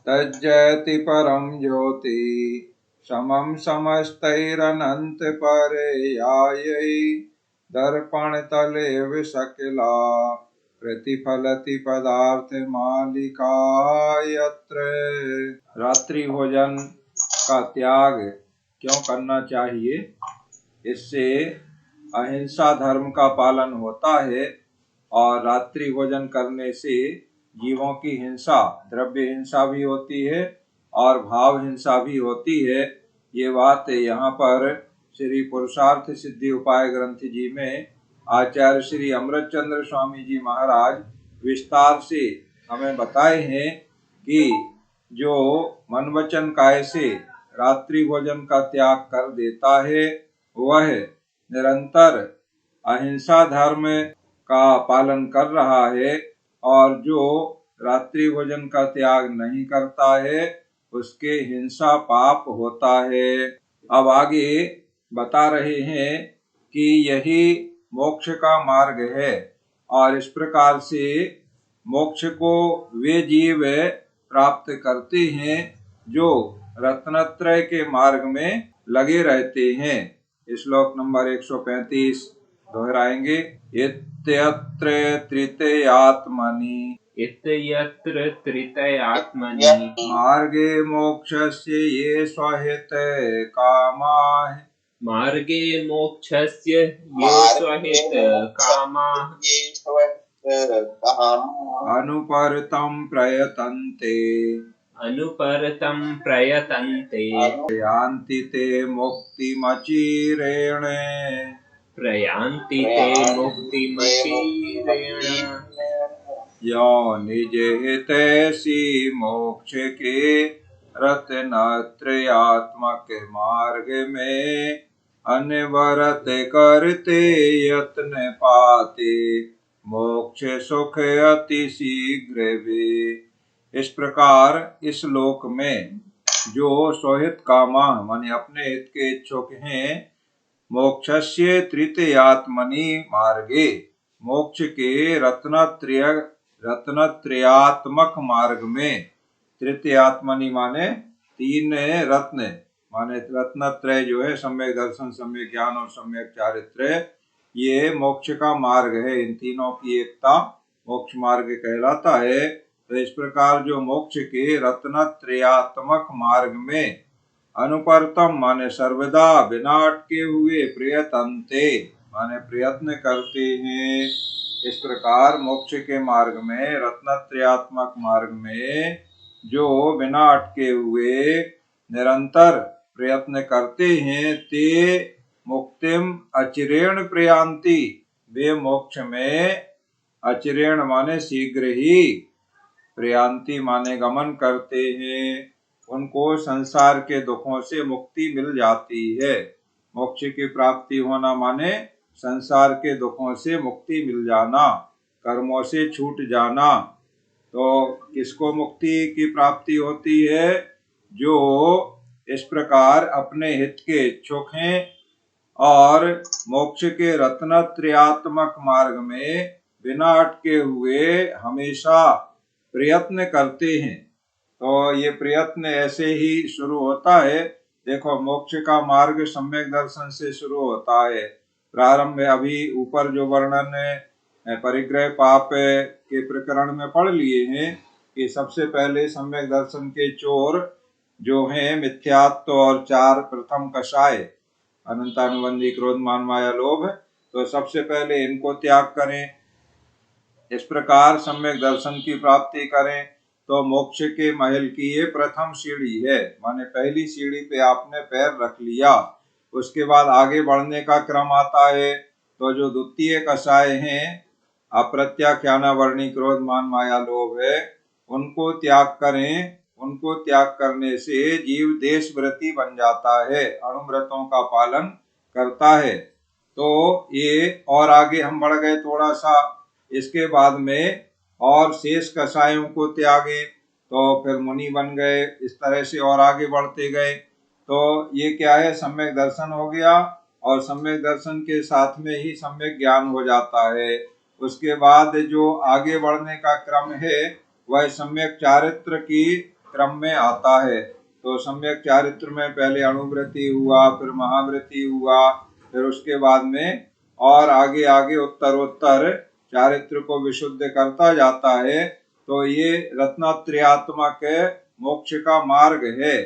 तज्जयति परम ज्योति समम समस्तैरनंत परेयायै दर्पण तले विशकिला प्रतिफलति पदार्थ मालिका यत्र। रात्रि भोजन का त्याग क्यों करना चाहिए? इससे अहिंसा धर्म का पालन होता है और रात्रि भोजन करने से जीवों की हिंसा, द्रव्य हिंसा भी होती है और भाव हिंसा भी होती है। ये बात यहाँ पर श्री पुरुषार्थ सिद्धि उपाय ग्रंथ जी में आचार्य श्री अमृतचंद्र स्वामी जी महाराज विस्तार से हमें बताए हैं कि जो मन वचन काय से रात्रि भोजन का त्याग कर देता है वह निरंतर अहिंसा धर्म का पालन कर रहा है, और जो रात्रि भोजन का त्याग नहीं करता है उसके हिंसा पाप होता है। अब आगे बता रहे हैं कि यही मोक्ष का मार्ग है और इस प्रकार से मोक्ष को वे जीव प्राप्त करते हैं जो रत्नत्रय के मार्ग में लगे रहते हैं। श्लोक नंबर 135 दोहराएंगे। इत्यत्र तृतीयात्मनि इत्यत्र तृतीयात्मनि मार्गे मोक्षस्य ये स्वहित कामाः मार्गे मोक्षस्य ये स्वहित कामाः अनुपरतं प्रयतन्ते यान्ति ते मुक्तिमचिरेण यो निजहितैषि मोक्ष के रत्नत्रयात्मक मार्ग में अनवरत करते यत्न पाते मोक्ष सुख अति शीघ्र भी। इस प्रकार इस लोक में जो स्वहित कामा माने अपने हित के इच्छुक हैं, मोक्षस्य तृतीयात्मनि मार्गे मोक्ष के रत्नत्रयात्मक मार्ग में, तृतीयात्मनि माने तीन रत्न, माने रत्नत्रय जो है सम्यक दर्शन, सम्यक ज्ञान और सम्यक चारित्र्य, ये मोक्ष का मार्ग है। इन तीनों की एकता मोक्ष मार्ग कहलाता है। तो इस प्रकार जो मोक्ष के रत्नत्रयात्मक मार्ग में अनुपरतम माने सर्वदा बिना अटके हुए प्रयतन्ते माने प्रयत्न करते हैं। इस प्रकार मोक्ष के मार्ग में, रत्नत्रयात्मक मार्ग में जो बिना अटके हुए निरंतर प्रयत्न करते हैं, ते मुक्तिम अचिरेण प्रयान्ति, वे मोक्ष में अचिरेण माने शीघ्र ही, प्रयान्ति माने गमन करते हैं, उनको संसार के दुखों से मुक्ति मिल जाती है। मोक्ष की प्राप्ति होना माने संसार के दुखों से मुक्ति मिल जाना, कर्मों से छूट जाना। तो किसको मुक्ति की प्राप्ति होती है? जो इस प्रकार अपने हित के इच्छुक हैं और मोक्ष के रत्नत्रयात्मक मार्ग में बिना अटके हुए हमेशा प्रयत्न करते हैं। तो ये प्रयत्न ऐसे ही शुरू होता है। देखो, मोक्ष का मार्ग सम्यक दर्शन से शुरू होता है। प्रारंभ में अभी ऊपर जो वर्णन परिग्रह पाप के प्रकरण में पढ़ लिए हैं कि सबसे पहले सम्यक दर्शन के चोर जो हैं मिथ्यात्व और चार प्रथम कषाय अनंतानुबंधी क्रोध मान माया लोभ, तो सबसे पहले इनको त्याग करें। इस प्रकार सम्यक दर्शन की प्राप्ति करें तो मोक्ष के महल की ये प्रथम सीढ़ी है, माने पहली सीढ़ी पे आपने पैर रख लिया। उसके बाद आगे बढ़ने का क्रम आता है। तो जो द्वितीय कषाय हैं अप्रत्याख्यानावर्णी क्रोध मान माया लोभ है, उनको त्याग करें। उनको त्याग करने से जीव देशव्रती बन जाता है, अणुव्रतों का पालन करता है। तो ये और आगे हम बढ़ गए थोड़ा सा, इसके बाद में और शेष कषायों को त्यागे तो फिर मुनि बन गए। इस तरह से और आगे बढ़ते गए। तो ये क्या है? सम्यक दर्शन हो गया और सम्यक दर्शन के साथ में ही सम्यक ज्ञान हो जाता है। उसके बाद जो आगे बढ़ने का क्रम है वह सम्यक चारित्र की क्रम में आता है। तो सम्यक चारित्र में पहले अणुवृत्ति हुआ, फिर महावृत्ति हुआ, फिर उसके बाद में और आगे आगे उत्तरोत्तर चारित्र को विशुद्ध करता जाता है। तो ये रत्नत्रयात्मक मोक्ष का मार्ग है।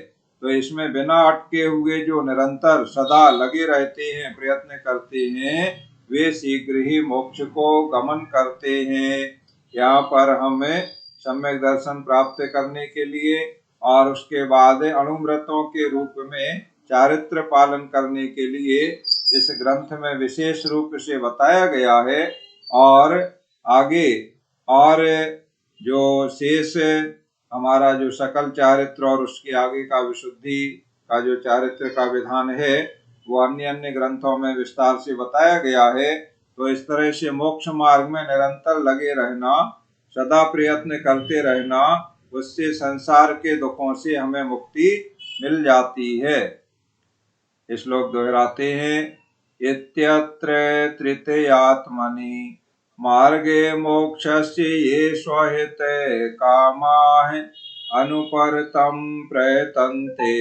तो इसमें बिना अटके हुए जो निरंतर सदा लगे रहते हैं, प्रयत्न करते हैं, वे शीघ्र ही मोक्ष को गमन करते हैं। यहाँ पर हमें सम्यक दर्शन प्राप्त करने के लिए और उसके बाद अणुव्रतों के रूप में चारित्र पालन करने के लिए इस ग्रंथ में विशेष रूप से बताया गया है। और आगे और जो शेष हमारा जो सकल चारित्र और उसके आगे का विशुद्धि का जो चारित्र का विधान है वो अन्य अन्य ग्रंथों में विस्तार से बताया गया है। तो इस तरह से मोक्ष मार्ग में निरंतर लगे रहना, सदा प्रयत्न करते रहना, उससे संसार के दुखों से हमें मुक्ति मिल जाती है। श्लोक दोहराते हैं। इत्यत्र तृतीयात्मनि मार्गे मोक्षस्य ये स्वहित कामाः अनुपरतं प्रयतन्ते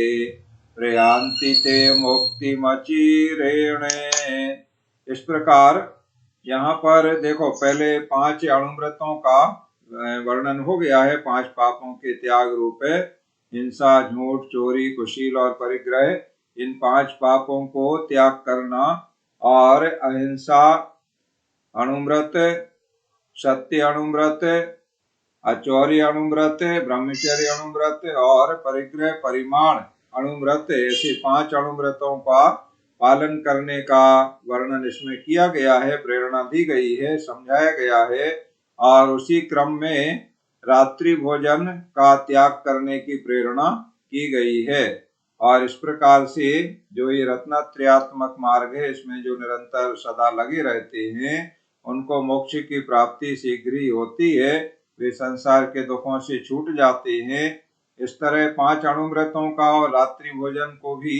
प्रयान्ति ते मुक्तिमचिरेण। इस प्रकार यहाँ पर देखो, पहले 5 अणुव्रतों का वर्णन हो गया है। 5 पापों के त्याग रूप है हिंसा, झूठ, चोरी, कुशील और परिग्रह। इन 5 पापों को त्याग करना और अहिंसा अणुव्रत, सत्य अणुव्रत, अचौर्य अणुव्रत, ब्रह्मचर्य अणुव्रत और परिग्रह परिमाण अणुव्रत, ऐसे 5 अणुव्रतों का पालन करने का वर्णन इसमें किया गया है, प्रेरणा दी गई है, समझाया गया है। और उसी क्रम में रात्रि भोजन का त्याग करने की प्रेरणा की गई है। और इस प्रकार से जो ये रत्नत्रयात्मक मार्ग है, इसमें जो निरंतर सदा लगे रहते हैं उनको मोक्ष की प्राप्ति शीघ्र ही होती है, वे संसार के दुखों से छूट जाते हैं। इस तरह 5 अणुव्रतों का और रात्रि भोजन को भी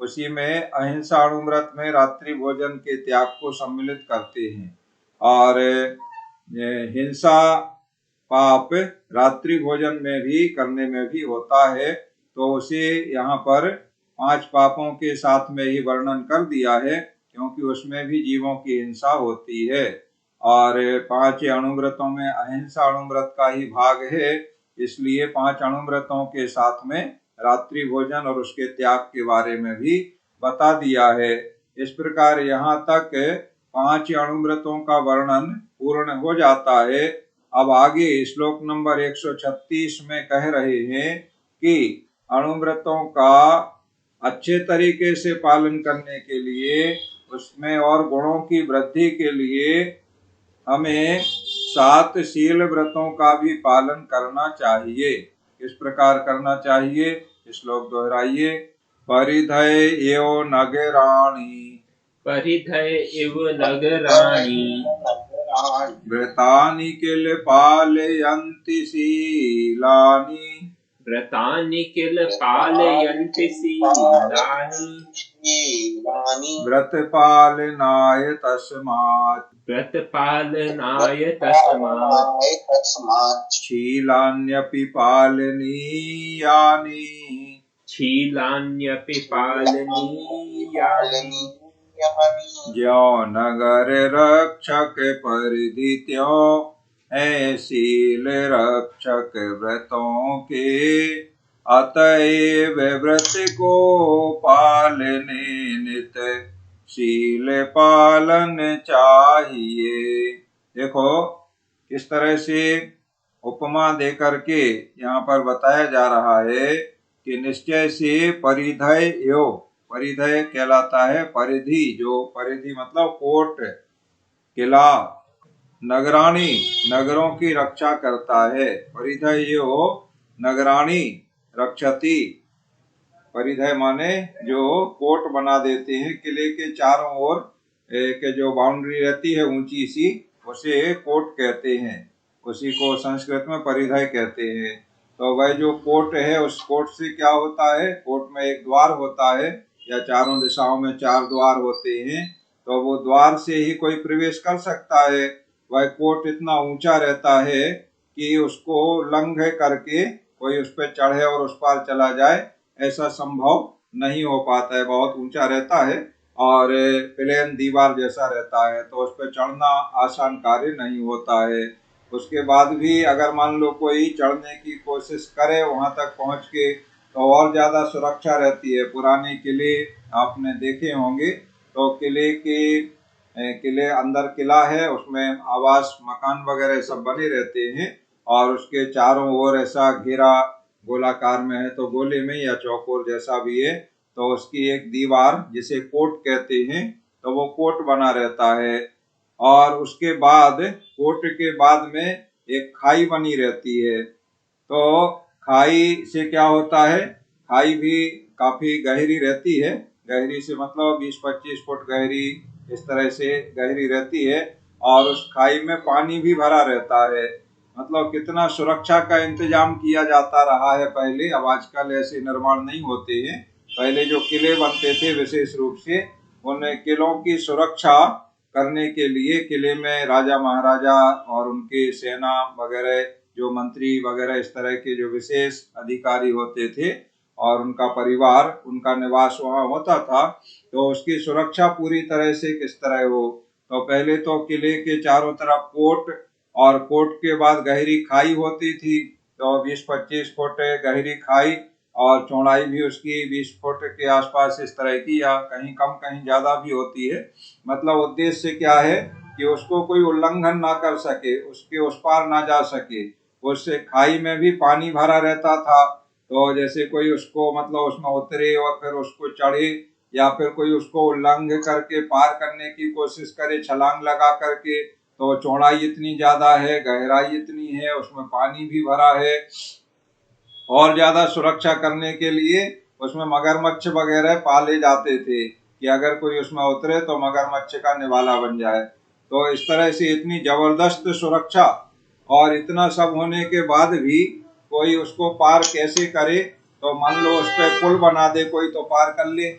उसी में अहिंसा अणुव्रत में रात्रि भोजन के त्याग को सम्मिलित करते हैं। और हिंसा पाप रात्रि भोजन में भी करने में भी होता है। तो उसे यहाँ पर 5 पापों के साथ में ही वर्णन कर दिया है, क्योंकि उसमें भी जीवों की हिंसा होती है। और 5 अणुव्रतों में अहिंसा अणुव्रत का ही भाग है, इसलिए 5 अणुव्रतों के साथ में रात्रि भोजन और उसके त्याग के बारे में भी बता दिया है। इस प्रकार यहाँ तक 5 अणुव्रतों का वर्णन पूर्ण हो जाता है। अब आगे श्लोक नंबर 136 में कह रहे हैं कि अणुव्रतों का अच्छे तरीके से पालन करने के लिए, उसमें और गुणों की वृद्धि के लिए हमें 7 शील व्रतों का भी पालन करना चाहिए। किस प्रकार करना चाहिए? श्लोक दोहराइए। परिधय एव नगराणि परिधय इव नगराणि व्रतानि किल पालयन्ति शीलानि व्रतानि किल पालयन्ति शीलानि व्रतपालनाय तस्मात् शीलान्यपि पालनीयानि ज्यो नगर रक्षक परिधि त्यों है शील रक्षक व्रतों के, अतएव व्रत को पालने नित शील पालन चाहिए। देखो किस तरह से उपमा देकर के यहाँ पर बताया जा रहा है कि निश्चय से परिधय एव, परिधय कहलाता है परिधि, जो परिधि मतलब कोट, किला, नगराणी नगरों की रक्षा करता है। परिधय एव नगराणी रक्षति, परिधय माने जो कोट बना देते हैं, किले के चारों ओर के जो बाउंड्री रहती है ऊंची सी, उसे कोट कहते हैं। उसी को संस्कृत में परिधय कहते हैं। तो वह जो कोट है, उस कोट से क्या होता है? कोट में एक द्वार होता है या चारों दिशाओं में 4 द्वार होते हैं, तो वो द्वार से ही कोई प्रवेश कर सकता है। वह कोट इतना ऊंचा रहता है कि उसको लंघ करके कोई उस पर चढ़े और उस पार चला जाए, ऐसा संभव नहीं हो पाता है। बहुत ऊंचा रहता है और प्लेन दीवार जैसा रहता है, तो उस पर चढ़ना आसान कार्य नहीं होता है। उसके बाद भी अगर मान लो कोई चढ़ने की कोशिश करे वहां तक पहुंच के, तो और ज़्यादा सुरक्षा रहती है। पुराने किले आपने देखे होंगे, तो किले अंदर किला है, उसमें आवास मकान वगैरह सब बने रहते हैं और उसके चारों ओर ऐसा घेरा गोलाकार में है, तो गोले में या चौकोर जैसा भी है, तो उसकी एक दीवार जिसे कोट कहते हैं, तो वो कोट बना रहता है। और उसके बाद कोट के बाद में एक खाई बनी रहती है। तो खाई से क्या होता है, खाई भी काफी गहरी रहती है। गहरी से मतलब 20-25 फुट गहरी, इस तरह से गहरी रहती है। और उस खाई में पानी भी भरा रहता है। मतलब कितना सुरक्षा का इंतजाम किया जाता रहा है पहले। अब आजकल ऐसे निर्माण नहीं होते हैं। पहले जो किले बनते थे विशेष रूप से, उन किलों की सुरक्षा करने के लिए किले में राजा महाराजा और उनके सेना वगैरह, जो मंत्री वगैरह, इस तरह के जो विशेष अधिकारी होते थे और उनका परिवार, उनका निवास वहाँ होता था। तो उसकी सुरक्षा पूरी तरह से किस तरह हो, तो पहले तो किले के चारों तरफ कोट, और कोट के बाद गहरी खाई होती थी। तो 20-25 फुट गहरी खाई और चौड़ाई भी उसकी 20 फुट के आसपास इस तरह की, या कहीं कम कहीं ज्यादा भी होती है। मतलब उद्देश्य क्या है कि उसको कोई उल्लंघन ना कर सके, उसके उस पार ना जा सके। उससे खाई में भी पानी भरा रहता था, तो जैसे कोई उसको मतलब उसमें उतरे और फिर उसको चढ़े, या फिर कोई उसको उल्लंघ करके पार करने की कोशिश करे छलांग लगा करके, तो चौड़ाई इतनी ज्यादा है, गहराई इतनी है, उसमें पानी भी भरा है। और ज्यादा सुरक्षा करने के लिए उसमें मगरमच्छ वगैरह पाले जाते थे कि अगर कोई उसमें उतरे तो मगरमच्छ का निवाला बन जाए। तो इस तरह से इतनी जबरदस्त सुरक्षा, और इतना सब होने के बाद भी कोई उसको पार कैसे करे। तो मान लो उस पर पुल बना दे कोई, तो पार कर ले।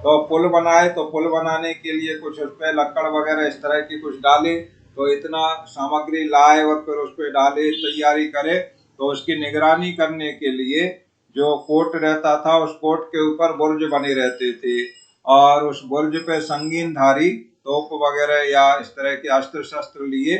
तो पुल बनाए, तो पुल बनाने के लिए कुछ उस पर लकड़ वगैरह इस तरह की कुछ डाले, तो इतना सामग्री लाए और फिर उस पर डाले, तैयारी करे। तो उसकी निगरानी करने के लिए जो कोट रहता था, उस कोट के ऊपर बुर्ज बने रहते थे, और उस बुर्ज पे संगीन धारी तोप वगैरह या इस तरह के अस्त्र शस्त्र लिए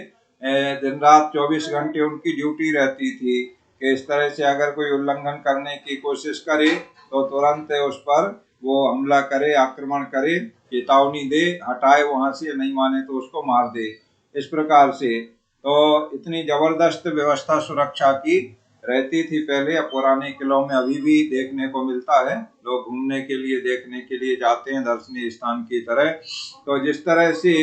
दिन रात 24 घंटे उनकी ड्यूटी रहती थी कि इस तरह से अगर कोई उल्लंघन करने की कोशिश करे तो तुरंत उस पर वो हमला करे, आक्रमण करे, चेतावनी दे, हटाए वहां से, नहीं माने तो उसको मार दे। इस प्रकार से तो इतनी जबरदस्त व्यवस्था सुरक्षा की रहती थी पहले। अब पुराने किलों में अभी भी देखने को मिलता है, लोग घूमने के लिए, देखने के लिए जाते हैं दर्शनीय स्थान की तरह। तो जिस तरह से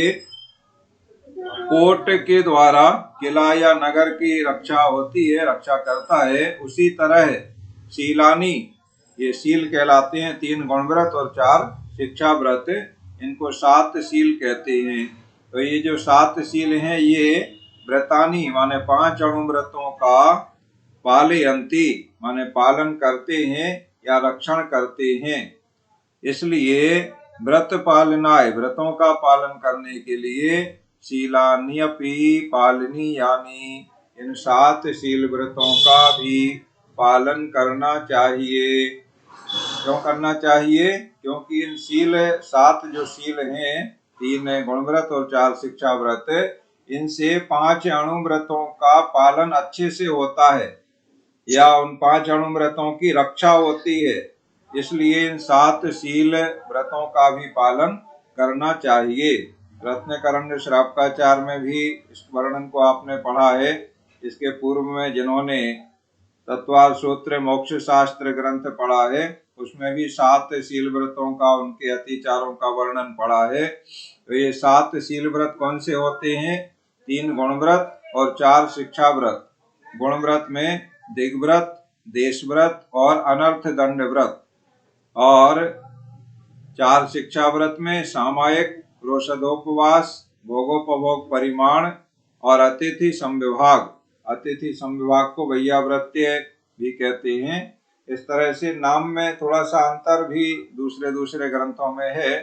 कोर्ट के द्वारा किला या नगर की रक्षा होती है, रक्षा करता है, उसी तरह शीलानी, ये शील कहलाते हैं, 3 गुणव्रत और 4 शिक्षा व्रत, इनको 7 शील कहते हैं। तो ये जो 7 शील हैं, ये व्रतानी माने 5 अणुव्रतों का पालयंती माने पालन करते हैं या रक्षण करते हैं। इसलिए व्रत पालनाय, व्रतों का पालन करने के लिए शीलान्यपि पालनी, यानी इन 7 शील व्रतों का भी पालन करना चाहिए। क्यों करना चाहिए? क्योंकि इन 7 जो शील हैं, 3 गुणव्रत और 4 शिक्षा व्रत, इनसे 5 अणुव्रतों का पालन अच्छे से होता है, या उन 5 अणुव्रतों की रक्षा होती है। इसलिए इन 7 शील व्रतों का भी पालन करना चाहिए। रत्नकरण्य श्रावकाचार में भी इस वर्णन को आपने पढ़ा है। इसके पूर्व में जिन्होंने तत्वार सूत्र मोक्ष शास्त्र ग्रंथ पढ़ा है, उसमें भी 7 शील व्रतों का, उनके अतिचारों का वर्णन पढ़ा है। तो ये 7 शील व्रत कौन से होते हैं? 3 गुणव्रत और 4 शिक्षा व्रत। गुणव्रत में दिग्व्रत, देशव्रत और अनर्थ दंड व्रत, और 4 शिक्षा व्रत में सामायिक, रोषधोपवास, भोगोपभोग परिमाण और अतिथि संविभाग। अतिथि संविभाग को वैयाव्रत्य भी कहते हैं। इस तरह से नाम में थोड़ा सा अंतर भी दूसरे दूसरे ग्रंथों में है।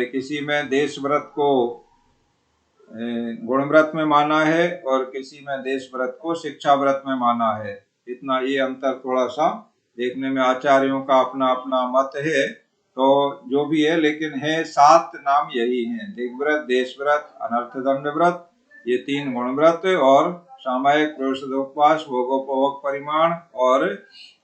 किसी में देश व्रत को गुणव्रत में माना है और किसी में देश व्रत को शिक्षा व्रत में माना है। इतना ये अंतर थोड़ा सा देखने में आचार्यों का अपना अपना मत है, तो जो भी है, लेकिन है 7 नाम यही हैं: दिग्व्रत, देशव्रत, अनर्थ दंड व्रत, ये 3 गुण व्रत, और सामायिक प्रवेशोपवास, भोगोपभोग परिमाण और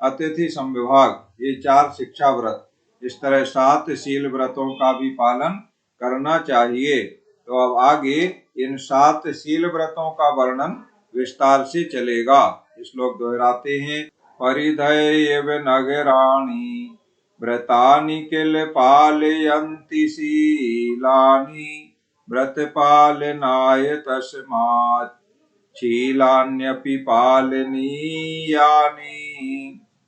अतिथि संविभाग, ये 4 शिक्षा व्रत। इस तरह 7 शील व्रतों का भी पालन करना चाहिए। तो अब आगे इन 7 शील व्रतों का वर्णन विस्तार से चलेगा। श्लोक दोहराते हैं। परिधयेव नगराणि व्रतानि किल पालयन्ति शीलानि व्रतपालनाय तस्मात् शीलान्यपि पालनीयानि।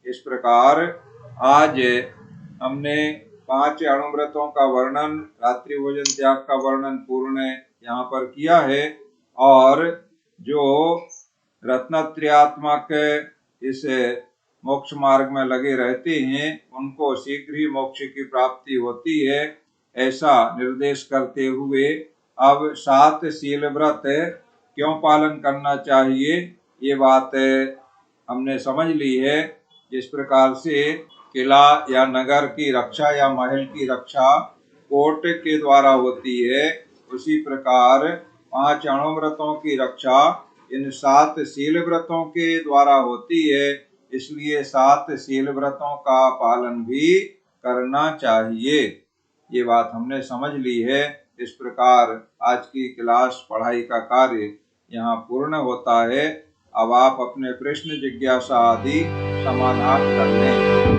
इस प्रकार आज हमने 5 अणुव्रतों का वर्णन, रात्रि भोजन त्याग का वर्णन पूर्ण यहाँ पर किया है, और जो रत्नत्रयात्मक इस मोक्ष मार्ग में लगे रहते हैं उनको शीघ्र ही मोक्ष की प्राप्ति होती है, ऐसा निर्देश करते हुए अब 7 शील व्रत क्यों पालन करना चाहिए ये बात हमने समझ ली है। जिस प्रकार से किला या नगर की रक्षा या महल की रक्षा कोर्ट के द्वारा होती है, उसी प्रकार 5 अणुव्रतों की रक्षा इन 7 शील व्रतों के द्वारा होती है। इसलिए 7 शील व्रतों का पालन भी करना चाहिए। ये बात हमने समझ ली है। इस प्रकार आज की क्लास पढ़ाई का कार्य यहाँ पूर्ण होता है। अब आप अपने प्रश्न, जिज्ञासा आदि समाधान कर लें।